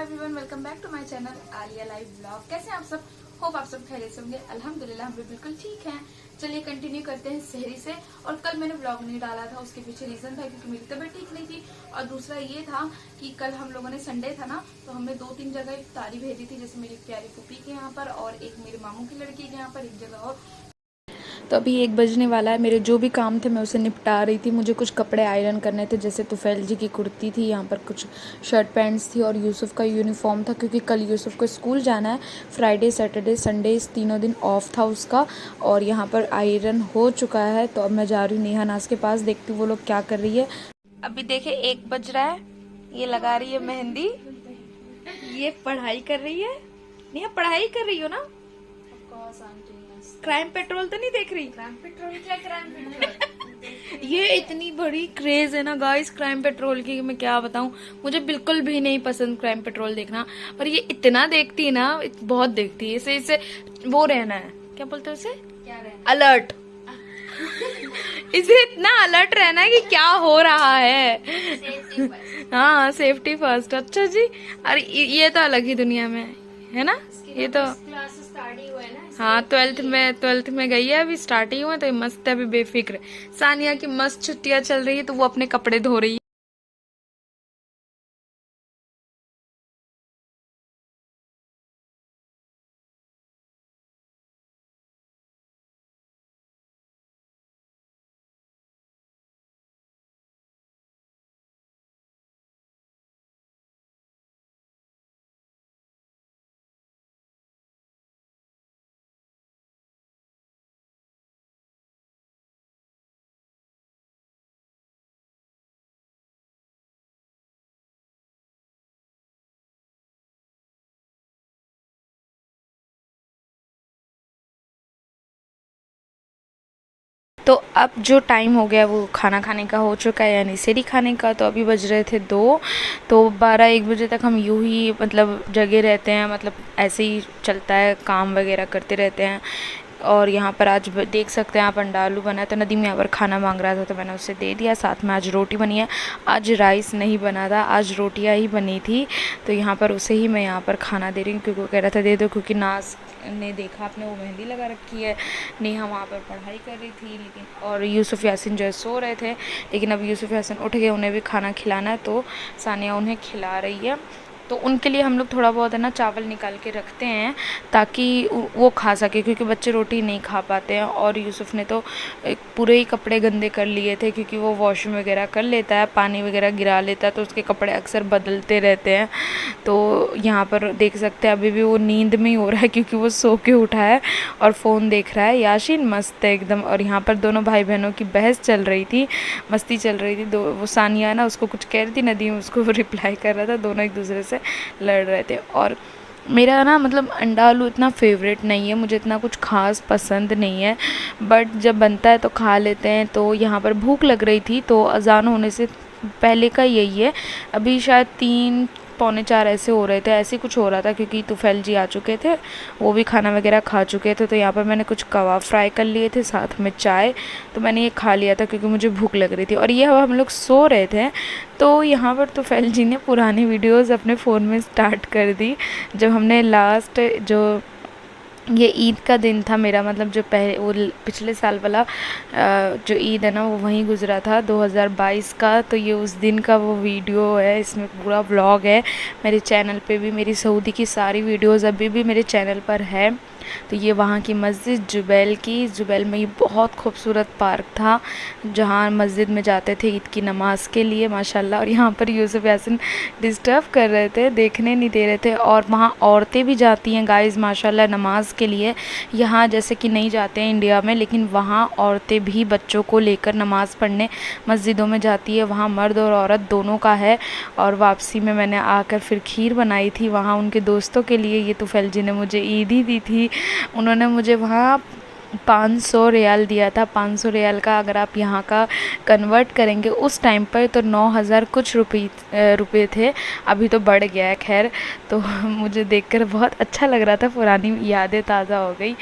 Everyone, welcome back to my channel Alia live blog. कैसे हैं आप सब? होप आप सब खैरियत से होंगे। अल्हम्दुलिल्लाह हम भी बिल्कुल ठीक हैं। चलिए कंटिन्यू करते हैं सहरी से। और कल मैंने ब्लॉग नहीं डाला था, उसके पीछे रीजन था क्योंकि मेरी तबीयत ठीक नहीं थी। और दूसरा ये था कि कल हम लोगों ने संडे था ना, तो हमने 2-3 जगह इफ्तारी भेजी थी, जैसे मेरी प्यारी फूफी के यहाँ पर और एक मेरे मामू की लड़की के यहाँ पर, एक जगह और। तो अभी 1 बजने वाला है। मेरे जो भी काम थे मैं उसे निपटा रही थी। मुझे कुछ कपड़े आयरन करने थे, जैसे तुफैल जी की कुर्ती थी, यहाँ पर कुछ शर्ट पैंट्स थी और यूसुफ का यूनिफॉर्म था क्योंकि कल यूसुफ को स्कूल जाना है। फ्राइडे सैटरडे संडे इस तीनों दिन ऑफ था उसका। और यहाँ पर आयरन हो चुका है। तो अब मैं जा रही हूँ नेहा नाज के पास, देखती हूँ वो लोग क्या कर रही है। अभी देखे 1 बज रहा है, ये लगा रही है मेहंदी, ये पढ़ाई कर रही है। नेहा पढ़ाई कर रही हो ना? क्राइम पेट्रोल तो नहीं देख रही? क्राइम पेट्रोल क्या? क्राइम पेट्रोल ये इतनी बड़ी क्रेज है ना गाइस क्राइम पेट्रोल की, मैं क्या बताऊं। मुझे बिल्कुल भी नहीं पसंद क्राइम पेट्रोल देखना, और ये इतना देखती है ना, बहुत देखती है। इसे वो रहना है, क्या बोलते हैं उसे, क्या रहना? अलर्ट। इसे इतना अलर्ट रहना है कि क्या हो रहा है। Safety first. हाँ, सेफ्टी फर्स्ट। अच्छा जी, अरे ये तो अलग ही दुनिया में है ना। ये तो क्लास स्टार्ट ही हुआ है ना। हाँ, 12th में गई है, अभी स्टार्ट ही हुआ है, तो ये मस्त है, अभी बेफिक्र। सानिया की मस्त छुट्टियां चल रही है, तो वो अपने कपड़े धो रही है। तो अब जो टाइम हो गया वो खाना खाने का हो चुका है, यानी सेरी खाने का। तो अभी बज रहे थे 2, तो 12-1 बजे तक हम यूं ही मतलब जगे रहते हैं, मतलब ऐसे ही चलता है, काम वगैरह करते रहते हैं। और यहाँ पर आज देख सकते हैं आप, अंडा आलू बना है। तो नदीम यहाँ पर खाना मांग रहा था, तो मैंने उसे दे दिया। साथ में आज रोटी बनी है, आज राइस नहीं बना था, आज रोटियाँ ही बनी थी। तो यहाँ पर उसे ही मैं यहाँ पर खाना दे रही हूँ, क्योंकि वो कह रहा था दे दो, क्योंकि नाज ने देखा आपने वो मेहंदी लगा रखी है। नेहा वहाँ पर पढ़ाई कर रही थी, लेकिन और यूसुफ यासिन जो है सो रहे थे। लेकिन अब यूसुफ यासिन उठ गए, उन्हें भी खाना खिलाना है, तो सानिया उन्हें खिला रही है। तो उनके लिए हम लोग थोड़ा बहुत है ना चावल निकाल के रखते हैं, ताकि वो खा सके, क्योंकि बच्चे रोटी नहीं खा पाते हैं। और यूसुफ ने तो पूरे ही कपड़े गंदे कर लिए थे, क्योंकि वो वॉशरूम वगैरह कर लेता है, पानी वगैरह गिरा लेता है, तो उसके कपड़े अक्सर बदलते रहते हैं। तो यहाँ पर देख सकते हैं अभी भी वो नींद में ही हो रहा है, क्योंकि वो सो के उठा है और फ़ोन देख रहा है। याशीन मस्त है एकदम। और यहाँ पर दोनों भाई बहनों की बहस चल रही थी, मस्ती चल रही थी। वो सानिया ना उसको कुछ कह रही थी, नदीम उसको रिप्लाई कर रहा था, दोनों एक दूसरे से लड़ रहे थे। और मेरा ना मतलब अंडा आलू इतना फेवरेट नहीं है, मुझे इतना कुछ खास पसंद नहीं है, बट जब बनता है तो खा लेते हैं। तो यहाँ पर भूख लग रही थी, तो अजान होने से पहले का यही है, अभी शायद 3 पौने 4 ऐसे हो रहे थे, ऐसे कुछ हो रहा था, क्योंकि तुफैल जी आ चुके थे, वो भी खाना वगैरह खा चुके थे। तो यहाँ पर मैंने कुछ कबाब फ्राई कर लिए थे, साथ में चाय, तो मैंने ये खा लिया था क्योंकि मुझे भूख लग रही थी। और ये अब हम लोग सो रहे थे, तो यहाँ पर तुफैल जी ने पुरानी वीडियोज़ अपने फ़ोन में स्टार्ट कर दी। जब हमने लास्ट जो ये ईद का दिन था मेरा, मतलब जो वो पिछले साल वाला जो ईद है ना, वो वहीं गुजरा था 2022 का। तो ये उस दिन का वो वीडियो है, इसमें पूरा व्लॉग है। मेरे चैनल पे भी मेरी सऊदी की सारी वीडियोस अभी भी मेरे चैनल पर है। तो ये वहाँ की मस्जिद जुबैल में ये बहुत खूबसूरत पार्क था, जहाँ मस्जिद में जाते थे ईद की नमाज़ के लिए माशाल्लाह। और यहाँ पर यूसुफ यासिन डिस्टर्ब कर रहे थे, देखने नहीं दे रहे थे। और वहाँ औरतें भी जाती हैं गाइस माशाल्लाह नमाज के लिए। यहाँ जैसे कि नहीं जाते हैं इंडिया में, लेकिन वहाँ औरतें भी बच्चों को लेकर नमाज़ पढ़ने मस्जिदों में जाती है। वहाँ मर्द और औरत दोनों का है। और वापसी में मैंने आकर फिर खीर बनाई थी वहाँ उनके दोस्तों के लिए। ये तुफैल जी ने मुझे ईद ही दी थी, उन्होंने मुझे वहाँ 500 रियाल दिया था। 500 रियाल का अगर आप यहाँ का कन्वर्ट करेंगे उस टाइम पर तो 9,000 कुछ रुपये थे। अभी तो बढ़ गया है खैर। तो मुझे देखकर बहुत अच्छा लग रहा था, पुरानी यादें ताज़ा हो गई।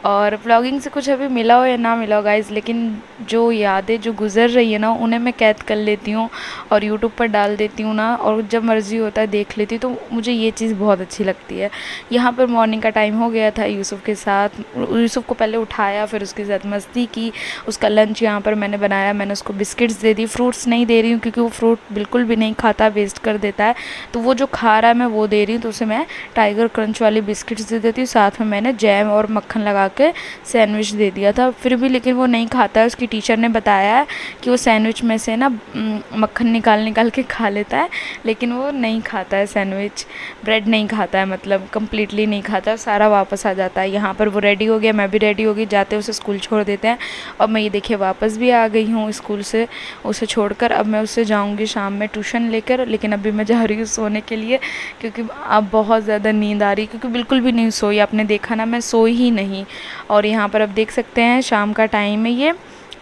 और व्लॉगिंग से कुछ अभी मिला हो या ना मिला हो गाइज़, लेकिन जो यादें जो गुज़र रही है ना उन्हें मैं कैद कर लेती हूँ और यूट्यूब पर डाल देती हूँ ना, और जब मर्ज़ी होता है देख लेती हूँ। तो मुझे ये चीज़ बहुत अच्छी लगती है। यहाँ पर मॉर्निंग का टाइम हो गया था यूसुफ़ के साथ। यूसुफ़ को पहले उठाया, फिर उसके साथ मस्ती की। उसका लंच यहाँ पर मैंने बनाया, मैंने उसको बिस्किट्स दे दी। फ्रूट्स नहीं दे रही हूँ क्योंकि वो फ्रूट बिल्कुल भी नहीं खाता, वेस्ट कर देता है। तो वो जो खा रहा है मैं वो दे रही हूँ। तो उसे मैं टाइगर क्रंच वाली बिस्किट्स दे देती हूँ, साथ में मैंने जैम और मक्खन लगा के सैंडविच दे दिया था। फिर भी लेकिन वो नहीं खाता है। उसकी टीचर ने बताया है कि वो सैंडविच में से ना मक्खन निकाल के खा लेता है, लेकिन वो नहीं खाता है सैंडविच। ब्रेड नहीं खाता है, मतलब कम्प्लीटली नहीं खाता है, सारा वापस आ जाता है। यहाँ पर वो रेडी हो गया, मैं भी रेडी हो गई, जाते उसे स्कूल छोड़ देते हैं। और मैं ये देखिए वापस भी आ गई हूँ स्कूल से उसे छोड़कर। अब मैं उससे जाऊँगी शाम में ट्यूशन लेकर, लेकिन अभी मैं जा रही हूँ सोने के लिए क्योंकि अब बहुत ज़्यादा नींद आ रही है, क्योंकि बिल्कुल भी नहीं सोई। आपने देखा ना, मैं सोई ही नहीं। और यहाँ पर आप देख सकते हैं शाम का टाइम है, ये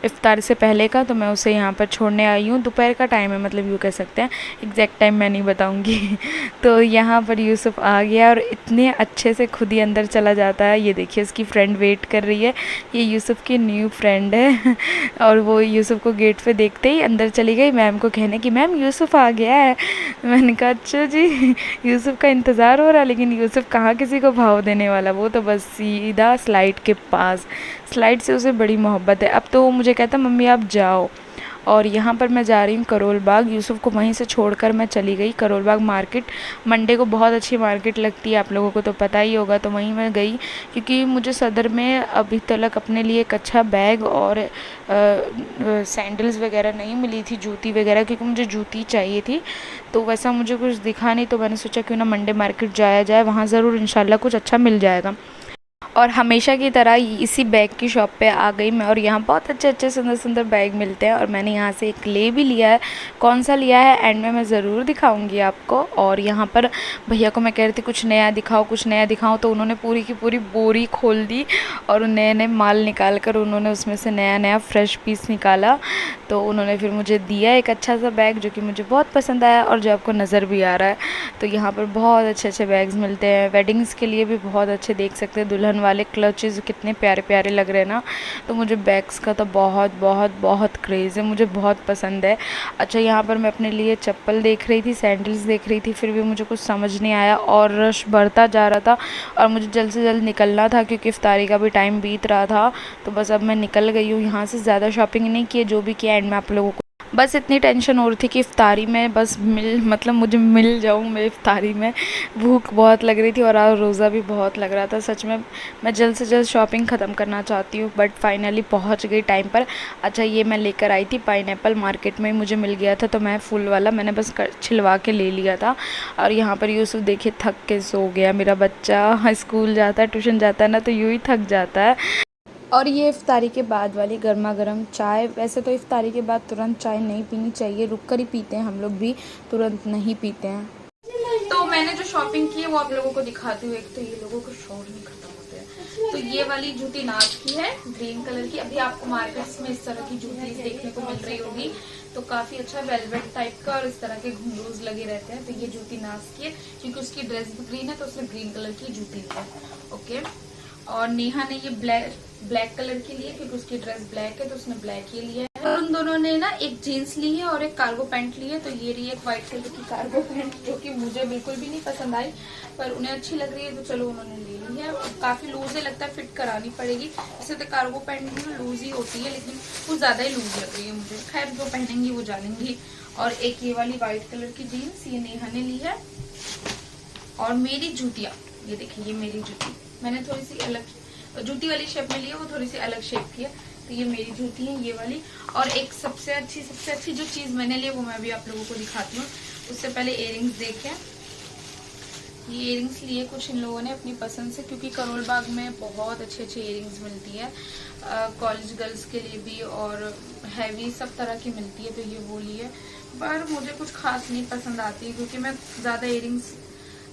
इफ्तार से पहले का। तो मैं उसे यहाँ पर छोड़ने आई हूँ। दोपहर का टाइम है, मतलब यूँ कह सकते हैं, एग्जैक्ट टाइम मैं नहीं बताऊँगी। तो यहाँ पर यूसुफ आ गया और इतने अच्छे से खुद ही अंदर चला जाता है। ये देखिए उसकी फ्रेंड वेट कर रही है। ये यूसुफ की न्यू फ्रेंड है। और वो यूसुफ को गेट पे देखते ही अंदर चली गई मैम को कहने कि मैम यूसुफ आ गया है। मैंने कहा अच्छा जी। यूसुफ का इंतज़ार हो रहा, लेकिन यूसुफ कहाँ किसी को भाव देने वाला, वो तो बस सीधा स्लाइड के पास। स्लाइड से उसे बड़ी मोहब्बत है। अब तो वो मुझे कहता मम्मी आप जाओ। और यहाँ पर मैं जा रही हूँ करोल बाग। यूसुफ को वहीं से छोड़कर मैं चली गई करोल बाग मार्केट। मंडे को बहुत अच्छी मार्केट लगती है, आप लोगों को तो पता ही होगा। तो वहीं मैं गई क्योंकि मुझे सदर में अभी तक अपने लिए एक अच्छा बैग और सैंडल्स वगैरह नहीं मिली थी, जूती वगैरह, क्योंकि मुझे जूती चाहिए थी। तो वैसा मुझे कुछ दिखा नहीं, तो मैंने सोचा क्यों ना मंडे मार्केट जाया जाए, वहाँ ज़रूर इंशाल्लाह कुछ अच्छा मिल जाएगा। और हमेशा की तरह इसी बैग की शॉप पे आ गई मैं, और यहाँ बहुत अच्छे अच्छे सुंदर सुंदर बैग मिलते हैं। और मैंने यहाँ से एक ले भी लिया है। कौन सा लिया है एंड में मैं ज़रूर दिखाऊंगी आपको। और यहाँ पर भैया को मैं कह रही थी कुछ नया दिखाओ कुछ नया दिखाओ, तो उन्होंने पूरी की पूरी बोरी खोल दी और नए नए माल निकाल कर उन्होंने उसमें से नया नया फ्रेश पीस निकाला। तो उन्होंने फिर मुझे दिया एक अच्छा सा बैग जो कि मुझे बहुत पसंद आया और जो आपको नज़र भी आ रहा है। तो यहाँ पर बहुत अच्छे अच्छे बैग्स मिलते हैं, वेडिंग्स के लिए भी बहुत अच्छे, देख सकते हैं दुल्हन वाले क्लचेस कितने प्यारे प्यारे लग रहे हैं ना। तो मुझे बैग्स का तो बहुत बहुत बहुत क्रेज़ है, मुझे बहुत पसंद है। अच्छा यहाँ पर मैं अपने लिए चप्पल देख रही थी, सैंडल्स देख रही थी, फिर भी मुझे कुछ समझ नहीं आया और रश बढ़ता जा रहा था और मुझे जल्द से जल्द निकलना था क्योंकि इफ्तारी का भी टाइम बीत रहा था। तो बस अब मैं निकल गई हूँ यहाँ से। ज़्यादा शॉपिंग नहीं की, जो भी किया एंड में आप लोगों को बस इतनी टेंशन हो रही थी कि इफ्तारी में बस मुझे मिल जाऊँ मैं इफ्तारी में। भूख बहुत लग रही थी और आज रोज़ा भी बहुत लग रहा था। सच में मैं जल्द से जल्द शॉपिंग ख़त्म करना चाहती हूँ, बट फाइनली पहुँच गई टाइम पर। अच्छा ये मैं लेकर आई थी पाइनएप्पल, मार्केट में ही मुझे मिल गया था, तो मैं फुल वाला मैंने बस छिलवा के ले लिया था। और यहाँ पर यूसुफ देखिए थक के सो गया। मेरा बच्चा स्कूल जाता है, ट्यूशन जाता है ना, तो यूँ ही थक जाता है। और ये इफ्तारी के बाद वाली गर्मा गर्म चाय। वैसे तो इफ्तारी के बाद तुरंत चाय नहीं पीनी चाहिए, रुक कर ही पीते हैं हम लोग भी, तुरंत नहीं पीते हैं। तो मैंने जो शॉपिंग की है वो आप लोगों को दिखाती हूँ। एक तो ये लोगों को शौक नहीं खत्म होते हैं। तो ये वाली जूती नाज की है, ग्रीन कलर की। अभी आपको मार्केट्स में इस तरह की जूती देखने को मिल रही होगी, तो काफी अच्छा वेलवेट टाइप का और इस तरह के घुंघरूज लगे रहते हैं। तो ये जूती नाज की है क्योंकि उसकी ड्रेस भी ग्रीन है, तो उसने ग्रीन कलर की जूती ली है। ओके। और नेहा ने ये ब्लैक कलर की ली है क्योंकि उसकी ड्रेस ब्लैक है, तो उसने ब्लैक ही लिया है। और उन दोनों ने ना एक जीन्स ली है और एक कार्गो पैंट ली है। तो ये रही एक व्हाइट कलर की कार्गो पैंट जो कि मुझे बिल्कुल भी नहीं पसंद आई, पर उन्हें अच्छी लग रही है, तो चलो उन्होंने ले ली है। काफी लूज है, लगता है फिट करानी पड़ेगी। वैसे तो कार्गो पैंट भी लूज ही होती है, लेकिन वो ज्यादा ही लूज लग रही है मुझे। खैर जो पहनेंगी वो जानेंगी। और एक ये वाली व्हाइट कलर की जीन्स ये नेहा ने ली है। और मेरी जूतियाँ ये देखिए, ये मेरी जूती मैंने थोड़ी सी अलग जूती वाली शेप में ली है, वो थोड़ी सी अलग शेप की है। तो ये मेरी जूती है ये वाली। और एक सबसे अच्छी जो चीज मैंने ली वो मैं भी आप लोगों को दिखाती हूँ। उससे पहले इयररिंग्स देखें। ये इयररिंग्स लिए कुछ इन लोगों ने अपनी पसंद से, क्योंकि करोल बाग में बहुत अच्छे इयररिंग्स मिलती है कॉलेज गर्ल्स के लिए भी, और हैवी सब तरह की मिलती है। तो ये वो ली है, पर मुझे कुछ खास नहीं पसंद आती है क्योंकि मैं ज्यादा इयररिंग्स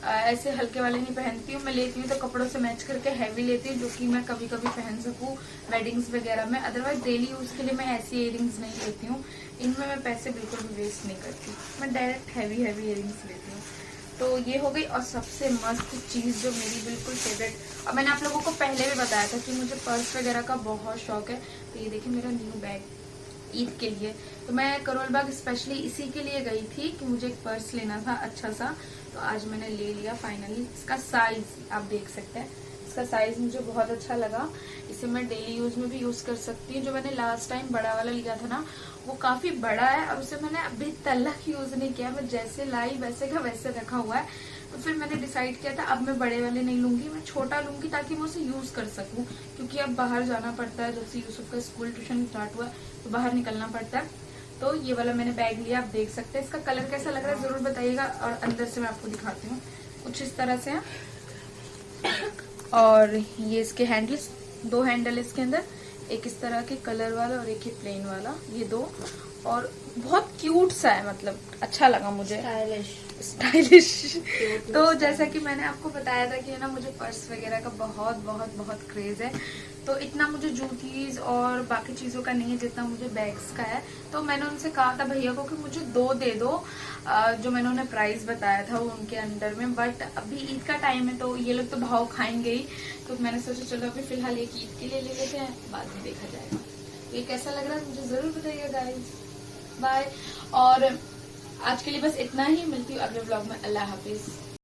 ऐसे हल्के वाले नहीं पहनती हूँ। मैं लेती हूँ तो कपड़ों से मैच करके हैवी लेती हूँ, जो कि मैं कभी कभी पहन सकूँ वेडिंग्स वगैरह में। अदरवाइज डेली यूज के लिए मैं ऐसी इयरिंग्स नहीं लेती हूँ, इनमें मैं पैसे बिल्कुल भी वेस्ट नहीं करती, मैं डायरेक्ट हैवी इयरिंग्स लेती हूँ। तो ये हो गई। और सबसे मस्त चीज़ जो मेरी बिल्कुल फेवरेट, और मैंने आप लोगों को पहले भी बताया था कि मुझे पर्स वगैरह का बहुत शौक है। तो ये देखिए मेरा न्यू बैग ईद के लिए। तो मैं करोल बाग स्पेशली इसी के लिए गई थी कि मुझे एक पर्स लेना था अच्छा सा। तो आज मैंने ले लिया फाइनली। इसका साइज आप देख सकते हैं, इसका साइज मुझे बहुत अच्छा लगा। इसे मैं डेली यूज में भी यूज कर सकती हूँ। जो मैंने लास्ट टाइम बड़ा वाला लिया था ना, वो काफी बड़ा है और उसे मैंने अभी तक यूज नहीं किया। मैं जैसे लाई वैसे का वैसे रखा हुआ है। तो फिर मैंने डिसाइड किया था अब मैं बड़े वाले नहीं लूंगी, मैं छोटा लूंगी ताकि मैं उसे यूज कर सकूं। क्योंकि अब बाहर जाना पड़ता है, जब से यूसुफ का स्कूल ट्यूशन स्टार्ट हुआ तो बाहर निकलना पड़ता है। तो ये वाला मैंने बैग लिया, आप देख सकते हैं। इसका कलर कैसा लग रहा है जरूर बताइएगा। और अंदर से मैं आपको दिखाती हूँ, कुछ इस तरह से है। और ये इसके हैंडल्स, 2 हैंडल इसके अंदर, एक इस तरह के कलर वाला और एक ही प्लेन वाला, ये 2। और बहुत क्यूट सा है, मतलब अच्छा लगा मुझे, स्टाइलिश। तो जैसा कि मैंने आपको बताया था कि ना मुझे पर्स वगैरह का बहुत बहुत बहुत क्रेज है। तो इतना मुझे जूतीज और बाकी चीजों का नहीं है जितना मुझे बैग्स का है। तो मैंने उनसे कहा था भैया को कि मुझे 2 दे दो, जो मैंने उन्हें प्राइस बताया था वो उनके अंडर में। बट अभी ईद का टाइम है तो ये लोग तो भाव खाएंगे ही। तो मैंने सोचा चलो अभी फिलहाल एक ईद के लिए ले लेते हैं, बाद में देखा जाएगा। तो ये कैसा लग रहा है मुझे जरूर बताइएगा गाइस। बाय। और आज के लिए बस इतना ही, मिलती हूँ अगले ब्लॉग में। अल्लाह हाफिज।